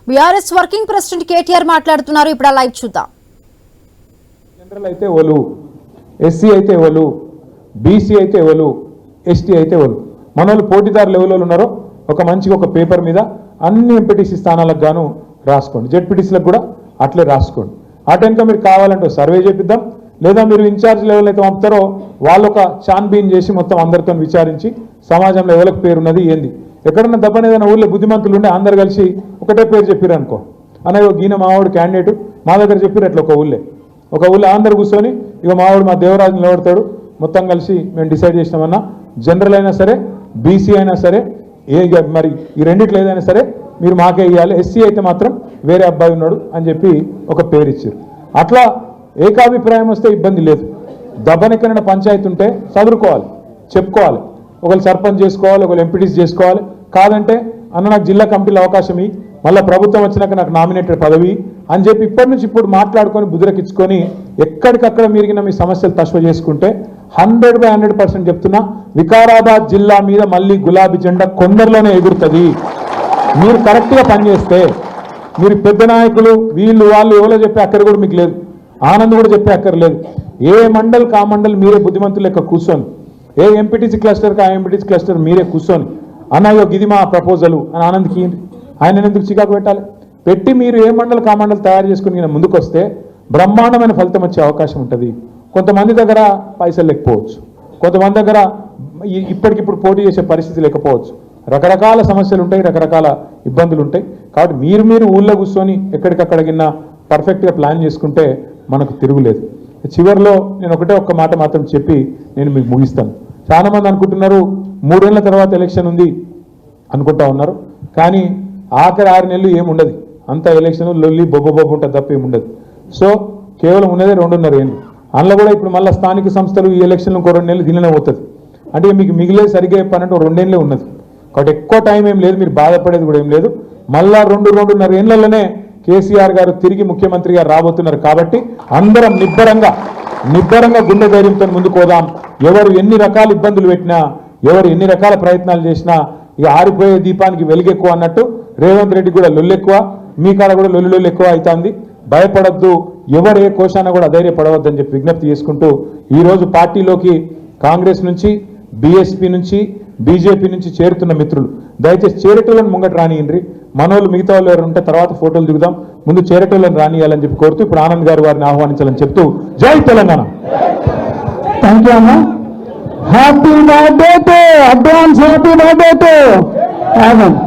BRS working president KTR మాట్లాడుతున్నారు. ఇప్పుడు live చూద్దాం. జనరల్ అయితే ఓలు, ఎస్సీ అయితే ఓలు, బీసీ అయితే ఓలు, ఎస్టీ అయితే ఓలు. మనోళ్ళు పోటీదారులు ఎవరు ఉన్నారో ఒక మంచిగా ఒక పేపర్ మీద అన్ని ఎంపీటీసీ స్థానాలకు గాను రాసుకోండి. జెడ్పీటీసీలకు కూడా అట్లే రాసుకోండి. అటెన్క మీరు కావాలంటే సర్వే చేపిద్దాం, లేదా మీరు ఇన్ఛార్జ్ లెవెల్ అయితే పంపుతారో వాళ్ళు ఒక చాన్బీన్ చేసి మొత్తం అందరితో విచారించి సమాజంలో ఎవరికి పేరున్నది ఏంది, ఎక్కడన్నా దబ్బని ఏదైనా ఊళ్ళో బుద్ధిమంతులు ఉండే అందరు కలిసి ఒకటే పేరు చెప్పారు అనుకో, అన్నయ్య గీన మావాడు క్యాండిడేట్ మా దగ్గర చెప్పారు. అట్లా ఒక ఊళ్ళో అందరు కూర్చొని ఇక మావాడు మా దేవరాజు నిలబడతాడు, మొత్తం కలిసి మేము డిసైడ్ చేసినామన్నా జనరల్ అయినా సరే బీసీ అయినా సరే మరి ఈ రెండిట్లో ఏదైనా సరే మీరు మాకే ఇవ్వాలి, ఎస్సీ అయితే మాత్రం వేరే అబ్బాయి ఉన్నాడు అని చెప్పి ఒక పేరు ఇచ్చారు. అట్లా ఏకాభిప్రాయం వస్తే ఇబ్బంది లేదు. దబ్బనెక్కడైనా పంచాయతీ ఉంటే చదువుకోవాలి, చెప్పుకోవాలి, ఒకరు సర్పంచ్ చేసుకోవాలి, ఒకరు ఎంపీటీసీ చేసుకోవాలి. కాదంటే అన్న నాకు జిల్లా కమిటీలో అవకాశం ఇవి, మళ్ళీ ప్రభుత్వం వచ్చినాక నాకు నామినేటెడ్ పదవి అని చెప్పి ఇప్పటి నుంచి ఇప్పుడు మాట్లాడుకొని బుదిరకిచ్చుకొని ఎక్కడికక్కడ మీరిగిన మీ సమస్యలు తశ్వ చేసుకుంటే 100% చెప్తున్నా వికారాబాద్ జిల్లా మీద మళ్ళీ గులాబీ జెండా కొందరిలోనే ఎగురుతుంది. మీరు కరెక్ట్గా పనిచేస్తే, మీరు పెద్ద నాయకులు వీళ్ళు వాళ్ళు ఎవరో చెప్పే అక్కడ కూడా మీకు లేదు, ఆనంద్ కూడా చెప్పే అక్కర్లేదు. ఏ మండల్ కా మండల్ మీరే బుద్ధిమంతులు లెక్క కూర్చొని, ఏ ఎంపీటీసీ క్లస్టర్కి ఆ ఎంపీటీసీ క్లస్టర్ మీరే కూర్చొని అన్నయ్యో ఇది మా ప్రపోజలు అని ఆనంద్కి ఆయన ఎందుకు చికాకు పెట్టి మీరు ఏ మండలి కా మండలి తయారు చేసుకుని ముందుకు వస్తే బ్రహ్మాండమైన ఫలితం వచ్చే అవకాశం ఉంటుంది. కొంతమంది దగ్గర పైసలు లేకపోవచ్చు, కొంతమంది దగ్గర ఇప్పటికిప్పుడు పోటీ చేసే పరిస్థితి లేకపోవచ్చు, రకరకాల సమస్యలు ఉంటాయి, రకరకాల ఇబ్బందులు ఉంటాయి. కాబట్టి మీరు ఊళ్ళో కూర్చొని ఎక్కడికక్కడ గిన్నా పర్ఫెక్ట్గా ప్లాన్ చేసుకుంటే మనకు తిరుగులేదు. చివరిలో నేను ఒక్క మాట మాత్రం చెప్పి నేను మీకు ముగిస్తాను. చాలామంది అనుకుంటున్నారు 3 ఏళ్ల తర్వాత ఎలక్షన్ ఉంది అనుకుంటా ఉన్నారు, కానీ ఆఖరి 6 నెలలు ఏముండదు, అంత ఎలక్షన్ లొల్లి బొబ్బ ఉంటుంది తప్ప ఏముండదు. సో కేవలం ఉన్నదే 2.5 ఏళ్ళు. అందులో కూడా ఇప్పుడు మళ్ళీ స్థానిక సంస్థలు ఈ ఎలక్షన్లు 2 నెలలు దీనిలోనే పోతుంది. అంటే మీకు మిగిలేదు సరిగ్గా చెప్పాలంటే 2 ఏళ్ళే ఉన్నది. కాబట్టి ఎక్కువ టైం ఏం లేదు, మీరు బాధపడేది కూడా ఏం లేదు. మళ్ళా 2.5 ఏళ్లలోనే కేసీఆర్ గారు తిరిగి ముఖ్యమంత్రిగా రాబోతున్నారు. కాబట్టి అందరం నిబ్బరంగా గుండె ధైర్యంతో ముందుకు పోదాం. ఎవరు ఎన్ని రకాల ఇబ్బందులు పెట్టినా, ఎవరు ఎన్ని రకాల ప్రయత్నాలు చేసినా ఇక ఆరిపోయే దీపానికి వెలుగెక్కువ అన్నట్టు రేవంత్ రెడ్డి కూడా లొల్లెక్కువ, మీ కాడ కూడా లొల్లు ఎక్కువ అవుతుంది. భయపడద్దు, ఎవరు ఏ కోశాన కూడా అధైర్యపడవద్దని చెప్పి విజ్ఞప్తి చేసుకుంటూ ఈరోజు పార్టీలోకి కాంగ్రెస్ నుంచి, బీఎస్పీ నుంచి, బీజేపీ నుంచి చేరుతున్న మిత్రులు దయచేసి చేరేటోళ్ళని ముంగట రానియండి. మనోళ్ళు మిగతా వాళ్ళు ఎవరు ఉంటే తర్వాత ఫోటోలు దిగుదాం, ముందు చేరేటోళ్ళని రానియాలని చెప్పి కోరుతూ ఇప్పుడు ఆనంద్ గారు వారిని ఆహ్వానించాలని చెప్తూ జై తెలంగాణ. థ్యాంక్ యూ అన్న. Happy birthday to advance, happy birthday to Anand.